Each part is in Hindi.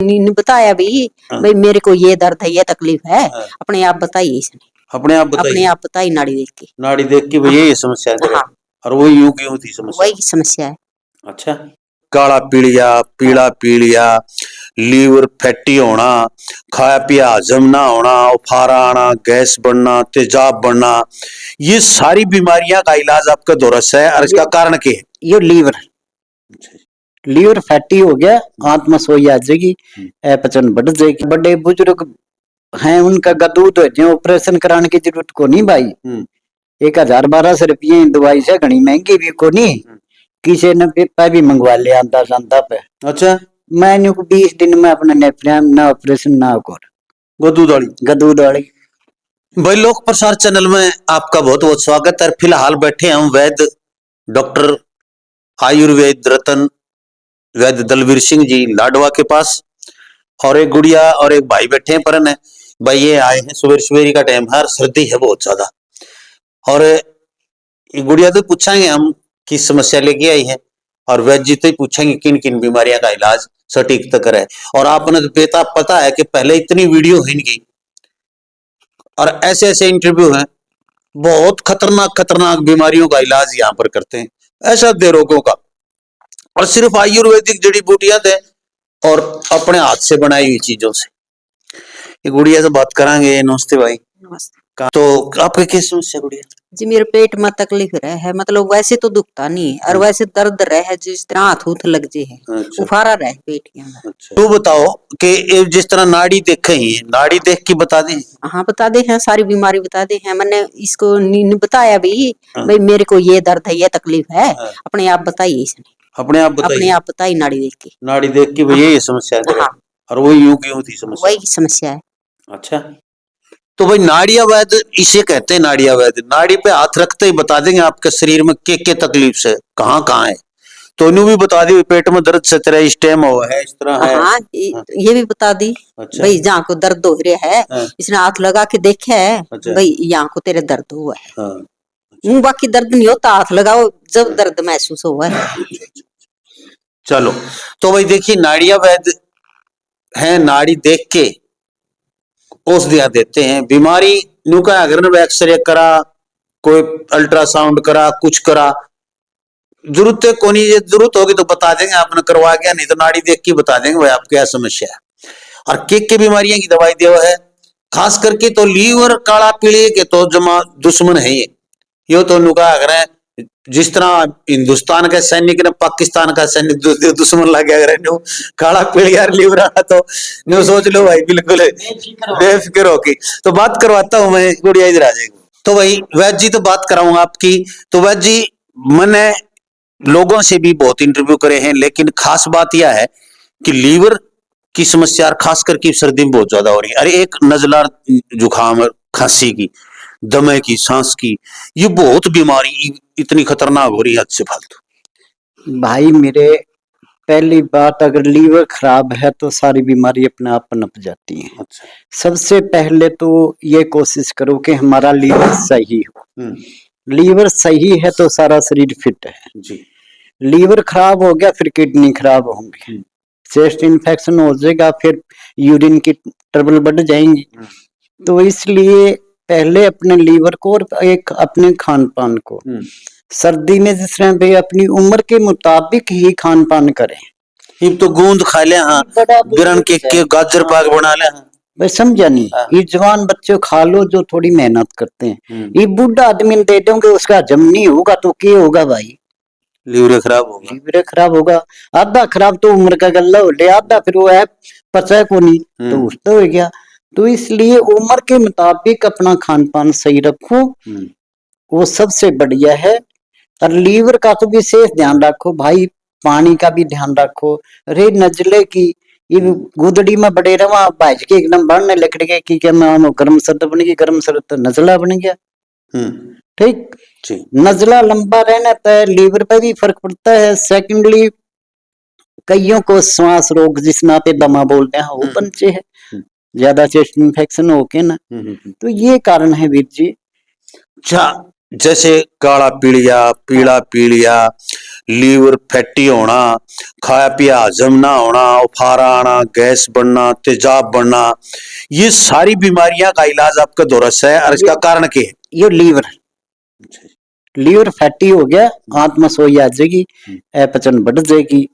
बताया भी हाँ। भाई मेरे को ये दर्द है, ये तकलीफ है। हाँ। अपने आप बताइए इसने, अपने आप बताइए, अपने आप बताई नाड़ी देख के। नाड़ी देख के भैया ये समस्या है। हाँ, और वही यूं क्यों थी समस्या? वही समस्या है। अच्छा, काला पीलिया, पीला पीलिया, लीवर फैटी होना, खाया पिया हजम ना होना, उफारा आना, गैस बढ़ना, तेजाब बढ़ना, ये सारी बीमारियां का इलाज आपका दोरस है। और इसका कारण क्या है? ये लीवर फैटी हो गया, आत्मा सोई आ जाएगी, अपचन बढ़ जाएगी। बड़े बुजुर्ग हैं उनका गदूद हो जाए, ऑपरेशन कराने की जरूरत को नहीं भाई। 1000-1200 रुपये दवाई से घनी महंगी भी को नहीं, किसी ने पेपा भी मंगवा लिया आंदा सांदा पे। अच्छा, मैंने को 20 दिन में अपना नेफ्रियम ना ऑपरेशन ना कर गदूद वाली। भाई लोक प्रसार चैनल में आपका बहुत बहुत स्वागत है। फिलहाल बैठे हम वैद्य डॉक्टर आयुर्वेद रतन वैद्य दलवीर सिंह जी लाडवा के पास, और एक गुड़िया और एक भाई बैठे हैं। परन भाई ये आए हैं सुबह सवेरी का टाइम है, सर्दी है बहुत ज्यादा, और गुड़िया तो पूछेंगे हम किस समस्या लेके आई है, और वैद्य जी तो पूछेंगे किन किन बीमारियों का इलाज सटीक तक है। और आपने तो पता है कि पहले इतनी वीडियो है इनकी और ऐसे ऐसे इंटरव्यू हैं, बहुत खतरनाक खतरनाक बीमारियों का इलाज यहाँ पर करते हैं, ऐसा दे रोगों का, और सिर्फ आयुर्वेदिक जड़ी बूटियां थे और अपने हाथ से बनाई हुई चीजों से। ये गुड़िया से बात करांगे। नमस्ते भाई। नमस्ते। तो आपके क्या समस्या गुड़िया? जी मेरे पेट में तकलीफ रहे है, मतलब वैसे तो दुखता नहीं और वैसे दर्द रहे है, जिस तरह हाथ उथ लग जे है। अच्छा। उफारा रहे पेट के अंदर। अच्छा। तो बताओ कि जिस तरह नाड़ी देखे ही, नाड़ी देख के बता दें। हाँ बता दे हैं, सारी बीमारी बता दे हैं। मैंने इसको बताया भी हाँ। भाई मेरे को ये दर्द है, ये तकलीफ है। हाँ। अपने आप बताइए इसने, अपने आप बताइए, अपने आप बताई नाड़ी देख के। नाड़ी देख के भैया ये समस्या है। हाँ। और वही यूं क्यों थी समस्या? वही समस्या है। अच्छा, तो भाई नाड़िया वैद्य इसे कहते हैं। नाड़िया वैद्य नाड़ी पे हाथ रखते ही बता देंगे आपके शरीर में के तकलीफ से कहाँ कहाँ है। तो इन्हों भी बता दी पेट में दर्द से तेरा इस टाइम हुआ है, इस तरह है। हाँ, ये भी बता दी। अच्छा। भाई जहाँ को दर्द हो रहा है, हाँ। इसने हाथ लगा के देखे है। अच्छा। भाई यहाँ को तेरे दर्द हुआ है। हाँ। अच्छा। बाकी दर्द नहीं होता, हाथ लगाओ जब दर्द महसूस हुआ है। चलो, तो भाई देखिए नाड़िया वैद्य है, नाड़ी देख के औषधियां देते हैं। बीमारी नु का अगर एक्सरे करा, कोई अल्ट्रासाउंड करा, कुछ करा, जरूरत है कोनी, जरूरत होगी तो बता देंगे आपने करवा गया, नहीं तो नाड़ी देख के बता देंगे भाई आपकी क्या समस्या है। और के बीमारियां की दवाई देवा है, खास करके तो लीवर काला पीले के तो जमा दुश्मन है ये तो नुका अगर जिस तरह हिंदुस्तान के सैनिक ने पाकिस्तान का सैनिक दुश्मन लग गया, अगर काला पीलिया लीवर तो न्यू सोच लो भाई, बिल्कुल बेफिक्र होके। तो बात करवाता हूं मैं, गुड़िया इधर आ जाएगी। तो भाई वैद्य जी तो बात कराऊंगा आपकी। तो वैद्य जी मैंने लोगों से भी बहुत इंटरव्यू करे हैं, लेकिन खास बात यह है कि लीवर की समस्या खास करके सर्दी में बहुत ज्यादा हो रही है। अरे एक नजला जुकाम, खांसी की, दमे की, सांस की, ये बहुत बीमारी इतनी खतरनाक हो रही है हद से फालतू। भाई मेरे पहली बात, अगर लीवर खराब है तो सारी बीमारी अपने आप पनप जाती है। अच्छा। सबसे पहले तो ये कोशिश करो कि हमारा लीवर सही हो। लीवर सही है तो सारा शरीर फिट है जी। लीवर खराब हो गया फिर किडनी खराब होंगी, चेस्ट इन्फेक्शन हो जाएगा, फिर यूरिन की ट्रबल बढ़ जाएंगी। तो इसलिए पहले अपने लीवर को और एक अपने खान पान को, सर्दी में जिस तरह भाई अपनी उम्र के मुताबिक ही खान पान करें। ये तो गूंद खा ले, हाँ, बिरन के गाजर पाक बना ले, भाई समझा नहीं। ये जवान बच्चे खा लो जो थोड़ी मेहनत करते हैं। ये बूढ़ा आदमी दे दोगे उसका हजम नहीं होगा तो क्या होगा भाई? लीवर खराब होगा। लीवर खराब होगा, आधा खराब तो उम्र का गल्ला हो ले, आधा फिर वो है पचा को नहीं तो उसका हो गया। तो इसलिए उम्र के मुताबिक अपना खान पान सही रखो, वो सबसे बढ़िया है। और लीवर का तो विशेष ध्यान रखो भाई, पानी का भी ध्यान रखो। अरे नजले की ये गुदड़ी में बड़े रवा भाज के एकदम बढ़ने लकड़ गए कि क्या मैं गर्म सर्द बन गई, गर्म सर्द तो नजला बन गया। ठीक, नजला लंबा रहना तो लीवर पे भी फर्क पड़ता है। सेकेंडली कईयों को श्वास रोग जिसमें आप दमा बोलते हैं वो बनचे है, ज्यादा चेस्ट इन्फेक्शन होके ना, तो ये कारण है वीर जी। अच्छा, जैसे काला पीलिया, पीला पीलिया, लीवर फैटी होना, खाया पिया हजम ना होना, उफारा आना, गैस बढ़ना, तेजाब बढ़ना, ये सारी बीमारियां का इलाज आपका दोरस है। और इसका कारण क्या है? ये लीवर फैटी हो गया, आत्मा सोई आ जाएगी, अपचन बढ़ जाएगी।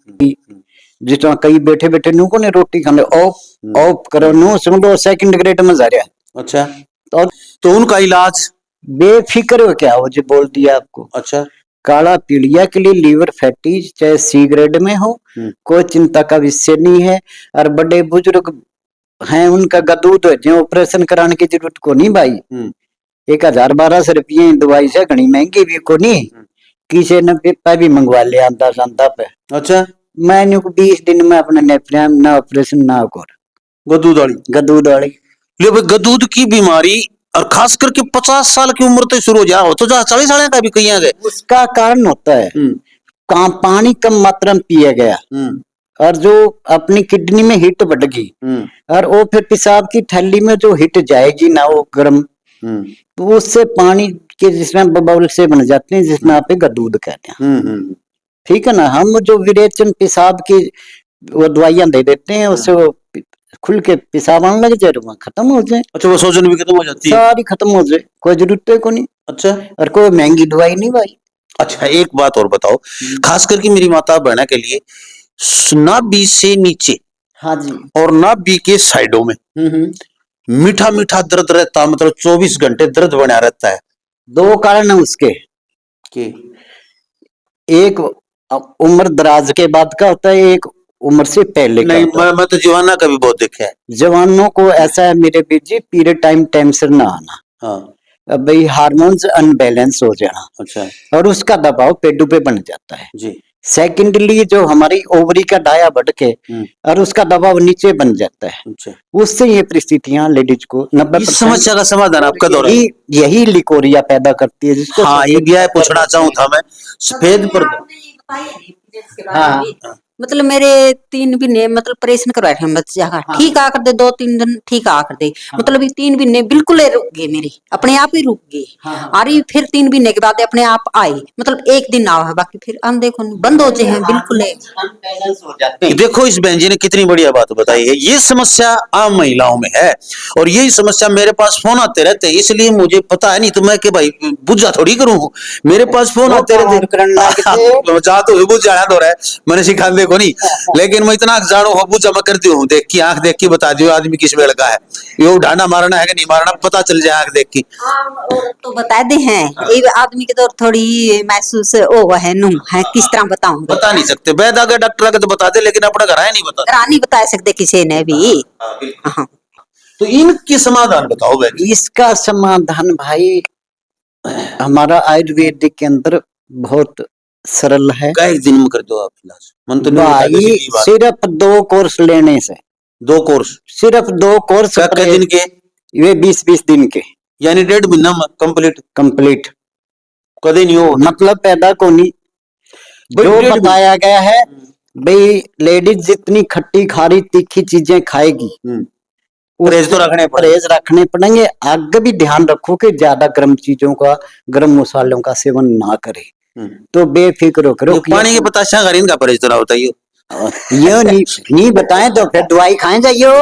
जिस तरह कई बैठे बैठे नुको ने रोटी खाने ऑफ करो नो समझो सेकंड ग्रेड में जा रहा है। अच्छा, तो उनका इलाज बेफिक्र हो क्या हो जो बोल दिया आपको। अच्छा, काला पीलिया के लिए लीवर फैटी चाहे सी ग्रेड में हो, कोई चिंता का विषय नहीं है। और बड़े बुजुर्ग हैं उनका गदूद जो ऑपरेशन कराने की जरूरत को नहीं भाई। 1000-1200 रुपये दवाई से घनी महंगी भी को नहीं, किसी ने पेपा भी मंगवा लिया आंदा सांदा पे। अच्छा, मैंने 20 दिन में अपने नेफ्रियम ना ऑपरेशन ना कर गदूद वाली ले भाई, गदूद की बीमारी और खास करके 50 साल की उम्र तो शुरू हो जा, हो तो 40 साल का भी कहीं आ गए। उसका कारण होता है पानी कम मात्रा में पिया गया, और जो अपनी किडनी में हीट बढ़ गई, और वो फिर पेशाब की थैली में जो हीट जाएगी ना वो गर्म, तो उससे पानी के जिसमें बबल से बन जाते हैं, जिसमें आप गदूद कहते हैं। ठीक है ना। हम जो विरेचन पेशाब की वो दवाइयां दे देते हैं, उससे वो खुल के पेशाब आने लग जाए, वहां खत्म हो जाए। अच्छा, वो सोजन भी खत्म हो जाती है, सारी खत्म हो जाए, कोई जरूरत है को नहीं। अच्छा, और कोई महंगी दवाई नहीं भाई। अच्छा, एक बात और बताओ, खास करके मेरी माता बहना के लिए, नाभि से नीचे, हाँ जी, और नाभि के साइडों में मीठा मीठा दर्द रहता, मतलब 24 घंटे दर्द बना रहता है। 2 कारण है उसके। एक उम्र दराज के बाद का होता है, एक उम्र से पहले का नहीं, होता है। मैं तो जवाना का भी बहुत देखा है। जवानों को ऐसा है मेरे बीच जी, पीरियड टाइम से ना आना। हाँ, अब भाई हार्मोन्स अनबैलेंस हो जाना। अच्छा, और उसका दबाव पेडू पे बन जाता है जी। सेकेंडली जो हमारी ओवरी का डाया बढ़ के और उसका दबाव नीचे बन जाता है। अच्छा, उससे ये परिस्थितियां लेडीज को 90% इस समस्या का समाधान आपका दौरा है। यही लिकोरिया पैदा करती है, जिसको हाँ, ये भी है, पूछना चाहूँ था मैं सफेद पर। हाँ, मतलब मेरे 3 महीने मतलब ऑपरेशन करवाए थे बच्चा का, ठीक आकर दे 2-3 दिन ठीक आकर दे, मतलब ये 3 महीने बिल्कुल रुक गए मेरे, अपने आप ही रुक गए। और फिर 3 महीने के बाद अपने आप आए, मतलब एक दिन आओ है, बाकी फिर हम देखो बंद हो जाए हैं बिल्कुल हो जाते हैं। देखो, इस बहन जी ने कितनी बढ़िया बात बताई है। ये समस्या आम महिलाओं में है, और यही समस्या मेरे पास फोन आते रहते हैं, इसलिए मुझे पता है, नहीं तो मैं कि भाई बुझा थोड़ी करूँ, मेरे पास फोन आते रहते जहाँ तो बुझ जाना तो रहा है, मैंने सिखा देखो नहीं, लेकिन मैं इतना जानू हो बुझा मैं करती हूँ, देख की आंख देख के बता दियो आदमी किस वेड़ का है, ये ढांडा मारना है कि नहीं मारना पता चल जाए आंख देख की। तो बता दे हैं ये आदमी के तो थोड़ी महसूस ओ है नू है, किस तरह बताऊं, बता नहीं सकते, वैद आगे डॉक्टर आगे तो बता दे, लेकिन अपना घर है नहीं बता, नहीं बता सकते किसी ने भी। हाँ। तो इनकी समाधान बताओ बहन। इसका समाधान भाई हमारा आयुर्वेदिक के अंदर बहुत सरल है। कई दिन में कर दो आप इलाज, मन तो भाई सिर्फ 2 कोर्स लेने से, 2 कोर्स, सिर्फ 2 कोर्स दिन के, ये 20-20 दिन के, यानी 1.5 महीना में कंप्लीट कदे नहीं हो, मतलब पैदा को नहीं। जो बताया गया है भाई, लेडीज जितनी खट्टी खारी तीखी चीजें खाएगी, परहेज रखने पड़ेंगे। आगे भी ध्यान रखो कि ज्यादा गर्म चीजों का, गर्म मसालों का सेवन ना करे। तो बेफिक्र करो, पानी के बताशा गरीन का परहेज तो ना बताइए, ये नहीं बताएं तो फिर दवाई खाए जाइयो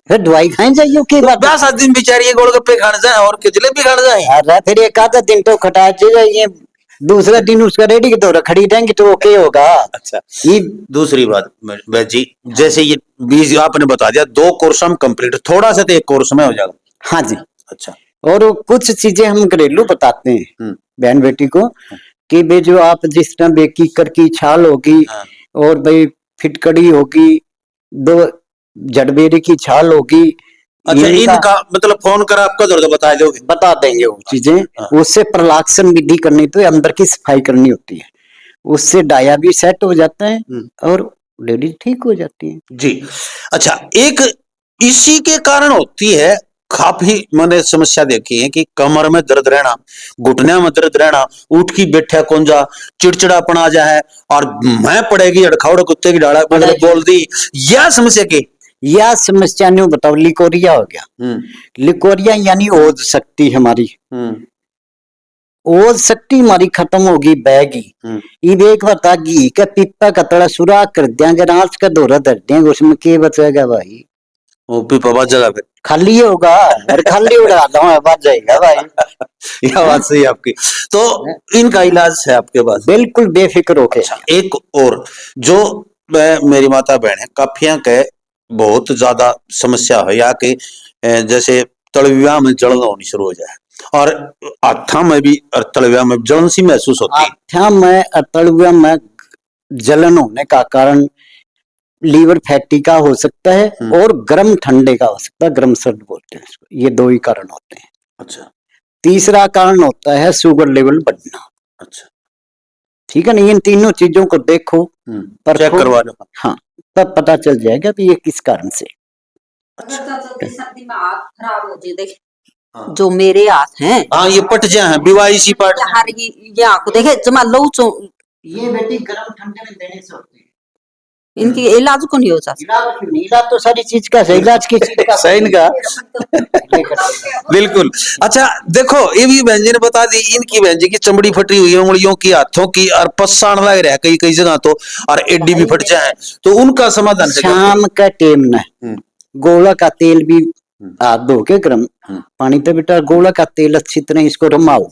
फिर दवाई खाए जाइयो के बाद 10 दिन बेचारी गोलगप्पे खाने जाए और जलेबी खाने जाए, अरे फिर एक आधा दिन तो खटा जाइए, दूसरा दिन उसका रेडी की तो खड़ी रहेंगी तो ओके होगा। अच्छा, ये दूसरी बात वैद जी, जैसे ये 20 आपने बता दिया, 2 कोर्स हम कंप्लीट, थोड़ा सा तो 1 कोर्स में हो जाएगा। हाँ जी। अच्छा, और कुछ चीजें हम घरेलू बताते हैं बहन बेटी को कि भाई जो आप जिस तरह बेकीकर की छाल होगी, और भाई फिटकड़ी होगी, 2 जड़बेरी की छाल होगी। अच्छा, इनका मतलब फोन कर आपका दर्द बता दोगे, बता देंगे वो चीजें। उससे प्रलाक्षण विधि करनी तो अंदर की सफाई करनी होती है, उससे डाया भी सेट हो जाता है और लेडीज ठीक हो जाती है जी। अच्छा, एक इसी के कारण होती है, काफी मैंने समस्या देखी है कि कमर में दर्द रहना, घुटने में दर्द रहना, उठ की बैठा कौन जा, चिड़चिड़ापन आ जाए, और मैं पड़ेगी अड़खावड़ कुत्ते की डाला बोल दी, यह समस्या की यह समस्या नहीं बताओ, लिकोरिया हो गया। लिकोरिया यानी ओज शक्ति हमारी, और शक्ति हमारी खत्म होगी बैगी। ये देख बता घी का पिप्पा का तड़ा सुराख कर देंगे, रात का दौरा धर देंगे, उसमें क्या बचेगा भाई? वो पिपा बात जगह पे खाली होगा और खाली उड़ा दो बात जाएगा भाई। यह बात सही है आपकी। तो इनका इलाज है आपके पास? बिल्कुल बेफिक्र होके। एक और जो मेरी माता बहन है काफिया के बहुत ज्यादा समस्या है या कि जैसे तलविया में जलन होनी शुरू हो जाए और आथा में भी और तलविया में जलन सी महसूस होती है। आथा में और तलविया में जलन होने का कारण लीवर फैटी का हो सकता है और गर्म ठंडे का हो सकता है, गर्म सर्द बोलते हैं इसको। ये दो ही कारण होते हैं। अच्छा। तीसरा कारण होता है शुगर लेवल बढ़ना। अच्छा, ठीक है ना? इन तीनों चीजों को देखो, पर चेक करवा लो। हाँ, तब पता चल जाएगा कि ये किस कारण से। सर्दी में हाथ खराब हो जाए, देख जो मेरे हाथ हैं, हाँ ये पट जाए हैं, बीवाई सी पट यहाँ को देखे जमा लो चो, ये बेटी गर्म ठंडे में देने से होते हैं। इनकी इलाज को नहीं हो जाता। इलाज तो सारी चीज का है, इलाज की चीज का सही का बिल्कुल। अच्छा देखो ये भी बहन जी ने बता दी, इनकी बहन जी की चमड़ी फटी हुई है, उंगलियों की, हाथों की, और पस्साण लग रहा है कई कई जगह तो, और एडी भी फट जाए, तो उनका समाधान शाम का टाइम न गोला का तेल भी हाथ धो के गर्म पानी पे बेटा गोला का तेल अच्छी तरह इसको रमाओ,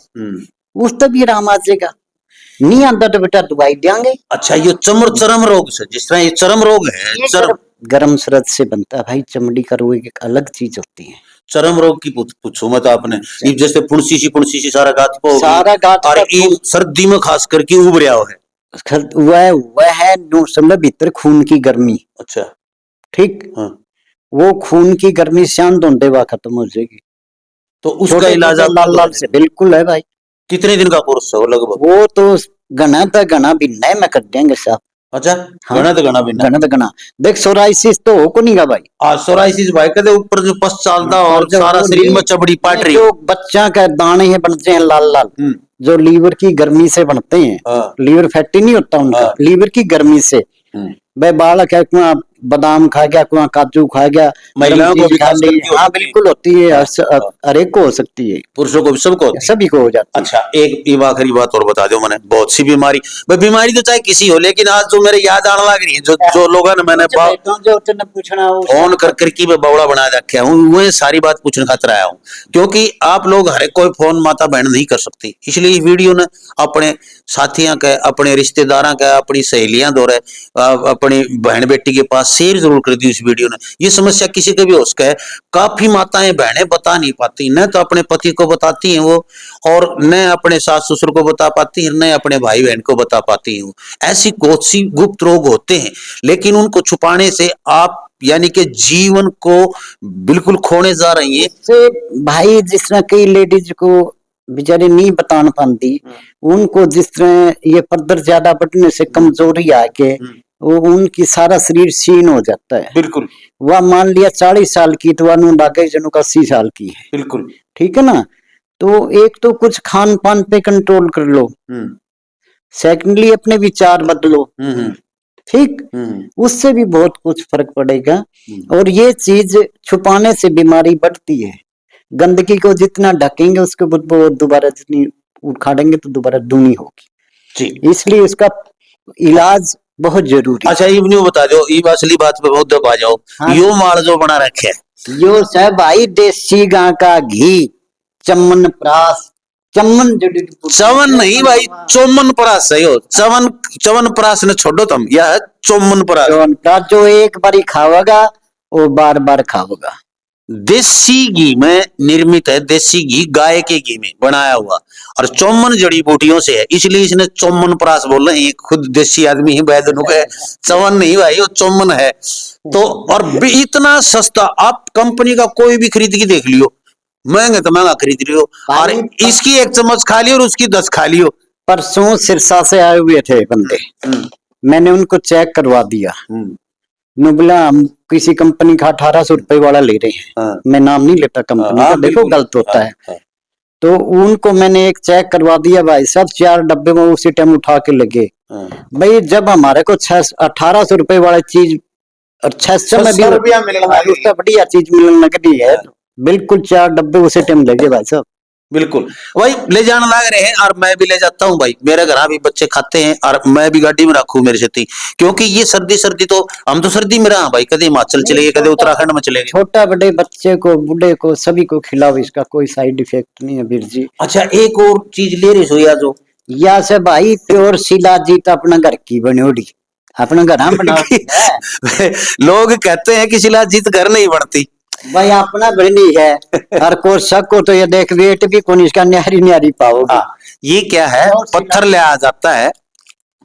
उस तब ये आराम आ जाएगा। नहीं आता तो बेटा दवाई देंगे। अच्छा, ये चर्म रोग से, जिस तरह ये चर्म रोग है, गर्म शरद से बनता है भाई। चमड़ी का रोग एक अलग चीज होती है। चर्म रोग की पूछो मत आपने, जैसे पुणसी सी सारा गात को सारा गात और सर्दी में खास करके उभ रहा है वह है समझ भीतर खून की गर्मी। अच्छा ठीक। हाँ। वो खून की गर्मी शांत होने बाद खत्म हो जाएगी। तो उसका इलाज लाल लाल से बिल्कुल है भाई। कितने दिन का कोर्स है वो लगभग? वो तो घना था घना भी नए में कर देंगे साहब। अच्छा हाँ, घना तो घना भी घना तो घना देख सोराइसिस तो हो को नहीं गा भाई। सोराइसिस भाई कहते ऊपर जो पस चलता और सारा शरीर में चमड़ी पाट रही, जो बच्चा का दाने हैं बनते हैं लाल लाल, जो लीवर की गर्मी से बनते हैं। लीवर फैटी नहीं होता उनका, लीवर की गर्मी से। भाई बालक है कुआं बादाम खा गया, कुआं काजू खा गया, महिलाओं को भी खा ली। हाँ बिल्कुल होती है, हर एक को हो सकती है, पुरुषों को भी, सबको, सभी को हो जाती है। अच्छा एक आखिरी बात और बता दो मैंने, बहुत सी बीमारी, बीमारी तो चाहे किसी हो, लेकिन आज जो मेरे याद आने लग रही है, जो लोगों ने मैंने पूछना फोन कर करके मैं बवड़ा बना रखा हूँ, वो सारी बात पूछने खातिर आया हूँ, क्योंकि आप लोग हर कोई फोन माता बहन नहीं कर सकती, इसलिए वीडियो ने अपने साथियों के, अपने रिश्तेदारों के, अपनी सहेलियां दौरे, अपनी बहन बेटी के पास शेयर जरूर कर दी इस वीडियो ने। ये समस्या किसी के भी हो सके, काफी माताएं बहनें बता नहीं पाती, न तो अपने पति को बताती हैं वो, और न अपने सास ससुर को बता पाती हैं, न अपने भाई बहन को बता पाती हैं। ऐसी बहुत सी गुप्त रोग होते हैं, लेकिन उनको छुपाने से आप यानी कि जीवन को बिल्कुल खोने जा रही है भाई। जिस तरह कई लेडीज को बेचारी नहीं बता पाती, उनको जिस तरह ये पदर ज्यादा बढ़ने से कमजोरी आके वो उनकी सारा शरीर क्षीण हो जाता है। बिल्कुल। वह मान लिया 40 साल की तो वह लागे जनों का 80 साल की है। बिल्कुल ठीक है ना? तो एक तो कुछ खान पान पे कंट्रोल कर लो, सेकेंडली अपने विचार बदलो। ठीक, उससे भी बहुत कुछ फर्क पड़ेगा। और ये चीज छुपाने से बीमारी बढ़ती है। गंदगी को जितना ढकेंगे उसके बाद दोबारा जितनी उखाड़ेंगे तो दोबारा दूनी होगी जी। इसलिए उसका इलाज बहुत जरूरी। अच्छा ये भी बता दो, ये असली बात पे बहुत दबा जाओ। हाँ। यो माल जो बना रखे है यो है भाई देसी गां का घी, चमन प्रास, चवन नहीं भाई, चोमन प्रास है यो। चवन प्रास ने छोड़ो तुम, यह है चोमन प्रास। जो एक बारी खाओगा वो बार बार खाओगा। देसी घी में निर्मित है, देसी घी गाय के घी में बनाया हुआ, और चौमन जड़ी बूटियों से है, इसलिए इसने चौमन प्रास बोल रहे हैं। खुद देसी आदमी ही वैद्य है, चौवन नहीं भाई वो चौमन है। तो और इतना सस्ता, आप कंपनी का कोई भी खरीद के देख लियो, महंगे तो महंगा खरीद लियो, और इसकी एक चम्मच खा लियो और उसकी 10 खा लियो। परसों सिरसा से आए हुए थे बंदे, मैंने उनको चेक करवा दिया। बोला हम किसी कंपनी का 1800 रुपए वाला ले रहे हैं। हाँ। मैं नाम नहीं लेता कंपनी का, देखो गलत होता है। हाँ। तो उनको मैंने एक चेक करवा दिया भाई, सब 4 डब्बे में उसी टाइम उठा के लगे। हाँ। भाई जब हमारे को 1800 रुपए वाला चीज और 600 में भी बढ़िया चीज मिलने लगी है, बिल्कुल 4 डब्बे उसी टाइम लगे भाई साहब। बिल्कुल भाई ले जाने लग रहे हैं और मैं भी ले जाता हूँ भाई, मेरे घर भी बच्चे खाते हैं और मैं भी गाड़ी में रखू मेरे से, क्योंकि ये सर्दी तो हम तो सर्दी में रहा भाई, कदे हिमाचल चले गए कदे उत्तराखंड में चले गए। छोटा बड़े बच्चे को बूढ़े को सभी को खिलाओ, इसका कोई साइड इफेक्ट नहीं है वीर जी। अच्छा एक और चीज ले रही सोया जो या से भाई प्योर शिलाजीत अपना घर की बनोड़ी, अपना घर हम बना लोग कहते हैं कि शिलाजीत घर नहीं बनती भाई, अपना बनी है। हर को शक को तो ये देख वेट भी कौन इसका न्यारी न्यारी पाओगे। ये क्या है, पत्थर ले आ जाता है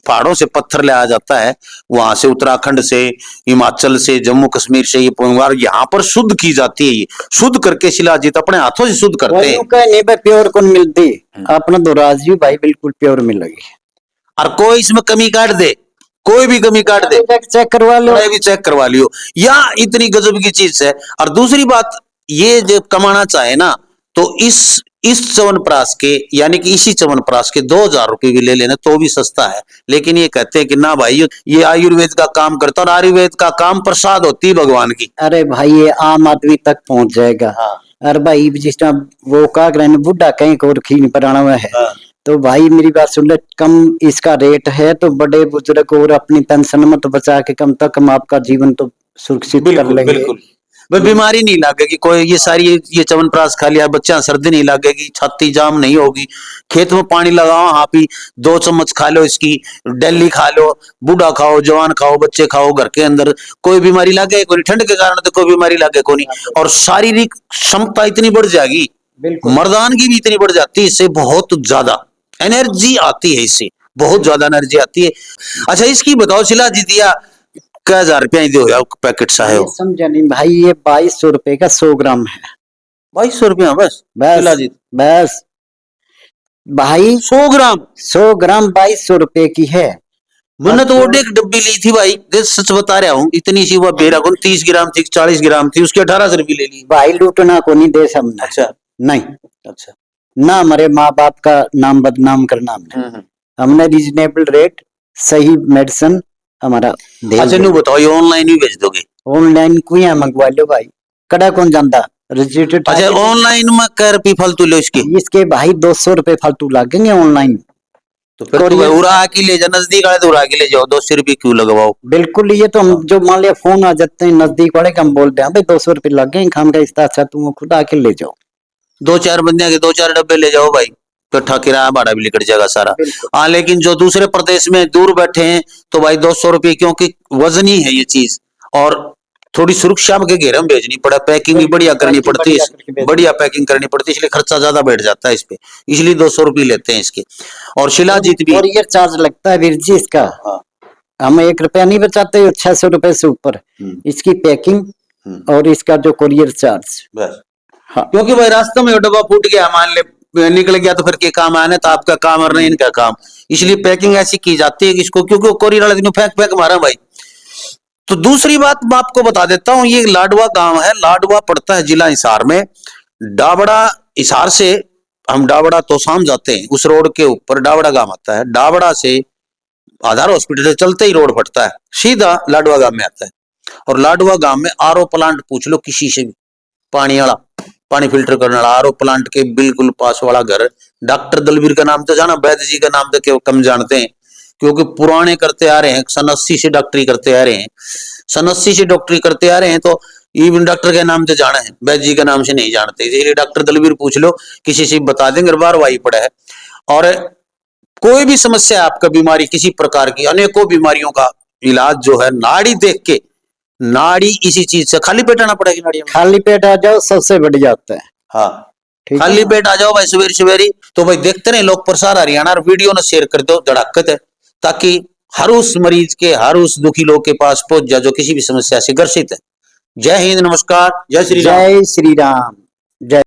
पहाड़ों से, पत्थर ले आ जाता है वहां से, उत्तराखंड से, हिमाचल से, जम्मू कश्मीर से, ये परिवार यहाँ पर शुद्ध की जाती है, ये शुद्ध करके शिलाजीत अपने हाथों से शुद्ध करते हैं। नहीं भाई प्योर कौन मिलती, अपना तो राजी भाई बिल्कुल प्योर मिलेगी। और कोई इसमें कमी काट दे, कोई भी कमी काट दे, चेक करवा लो, भी चेक करवा लियो, या इतनी गजब की चीज है। और दूसरी बात, ये जब कमाना चाहे ना तो इस च्यवनप्राश के, यानी कि इसी च्यवनप्राश के 2000 रुपए भी ले लेना तो भी सस्ता है, लेकिन ये कहते हैं कि ना भाई ये आयुर्वेद का काम करता, और आयुर्वेद का काम प्रसाद होती है भगवान की। अरे भाई ये आम आदमी तक पहुंच जाएगा। अरे भाई जिस तरह वो का बुढ़ा कहीं को खीन पराना हुआ है, तो भाई मेरी बात सुन ले, कम इसका रेट है तो बड़े बुजुर्ग और अपनी पेंशन में तो बचा के कम तक हम आपका जीवन तो सुरक्षित कर लेंगे। बिल्कुल बीमारी नहीं लगेगी कोई, ये सारी ये च्यवनप्राश खा लिया बच्चा सर्दी नहीं लगेगी, छाती जाम नहीं होगी, खेत में पानी लगाओ आप ही 2 चम्मच खा लो इसकी, डेली खा लो, बूढ़ा खाओ, जवान खाओ, बच्चे खाओ, घर के अंदर कोई बीमारी लगे कोई, ठंड के कारण तो कोई बीमारी लगे कोई नहीं, और शारीरिक क्षमता इतनी बढ़ जाएगी, मर्दानगी भी इतनी बढ़ जाती है इससे, बहुत ज्यादा एनर्जी आती है इससे, बहुत ज्यादा एनर्जी आती है। अच्छा इसकी बताओ शिलाजीतिया क्या 1000 रुपया ही दो यार पैकेट सा है, समझा नहीं भाई, ये 2200 रुपए का 100 ग्राम है। 2200 रुपया बस बस भाई 100 ग्राम 2200 रुपए की है। मैंने तो और एक डब्बी ली थी भाई, सच बता रहा हूँ, इतनी सी वो बेरा कौन 30 ग्राम थी 40 ग्राम थी, उसके 1800 रुपये ले ली भाई, लूटना को नहीं दे समझा। अच्छा नहीं, अच्छा ना हमारे माँ बाप का नाम बदनाम करना हमने रीजनेबल रेट सही मेडिसिन हमारा। अच्छा नहीं बताओ ये ऑनलाइन भी भेज दोगे? ऑनलाइन कोई मंगवा लो भाई, कड़ा कौन जानता रजिस्टर्ड। अच्छा ऑनलाइन में क्या रुपये फालतू लो इसके भाई 200 रुपए फालतू लगेंगे ऑनलाइन, तो फिर तो उड़ा के ले जाओ, नजदीक वाले तो उड़ा के ले जाओ, 200 रुपये क्यों लगवाओ? बिल्कुल, ये तो हम जो मान लिया फोन आ जाते हैं नजदीक वाले का, हम बोलते हैं भाई 200 रुपये लग गए खाम का, इसका अच्छा तुम खुद आके ले जाओ, 2-4 बंदे के 2-4 डब्बे ले जाओ भाई, इकट्ठा किराया भाड़ा भी निकल जाएगा सारा। हाँ लेकिन जो दूसरे प्रदेश में दूर बैठे हैं तो भाई 200 रुपये, क्योंकि वजनी है ये चीज और थोड़ी सुरक्षा के घेरे में भेजनी पड़ा, पैकिंग भी बढ़िया करनी पड़ती है, बढ़िया पैकिंग करनी पड़ती है, इसलिए खर्चा ज्यादा बैठ जाता है इस पे, इसलिए 200 रुपये लेते हैं इसके। और शिलाजीत भी कोरियर चार्ज लगता है वीर जी इसका। हम 1 रुपया नहीं बचाते, 600 रुपए से ऊपर इसकी पैकिंग और इसका जो कोरियर चार्ज। हाँ। क्योंकि भाई रास्ते में डब्बा फूट गया मान ले निकल गया तो फिर के काम आने, तो आपका काम और नहीं इनका काम, इसलिए पैकिंग ऐसी की जाती है कि इसको, क्योंकि कोरियर वाले दिन फेंक फेंक मारा भाई। तो दूसरी बात मैं आपको बता देता हूं, ये लाडवा गांव है, लाडवा पड़ता है जिला हिसार में, डाबड़ा हिसार से हम डाबड़ा तोसाम जाते हैं, उस रोड के ऊपर डाबड़ा गांव आता है, डाबड़ा से आधार हॉस्पिटल से चलते ही रोड पड़ता है, सीधा लाडवा गांव में आता है। और लाडवा गांव में आरओ प्लांट पूछ लो किसी से भी, पानी वाला, पानी फिल्टर करने वाला आरओ प्लांट के बिल्कुल पास वाला घर, डॉक्टर दलवीर का नाम तो जाना, वैद्य जी का नाम तो कम जानते हैं, क्योंकि पुराने करते आ रहे हैं, सन 80 से डॉक्टरी करते आ रहे हैं, सन 80 से डॉक्टरी करते आ रहे हैं, तो इवन डॉक्टर के नाम से जाना है, वैद्य जी का नाम से नहीं जानते, इसलिए डॉक्टर दलवीर पूछ लो किसी से बता देंगे, बार वही पड़ा है। और कोई भी समस्या आपका बीमारी किसी प्रकार की, अनेकों बीमारियों का इलाज जो है नाड़ी देख के, नाड़ी इसी चीज से, खाली पेट आना पड़ेगी, नाड़ी खाली पेट आ जाओ सबसे बढ़िया होता है। हाँ खाली पेट आ जाओ भाई सवेरे सवेरे, तो भाई देखते रहे लोग प्रसार हरियाणा, और वीडियो ने शेयर कर दो धड़ाकत है, ताकि हर उस मरीज के, हर उस दुखी लोग के पास पहुंच जाए जो किसी भी समस्या से ग्रसित है। जय हिंद, नमस्कार, जय श्री राम। जय श्री राम।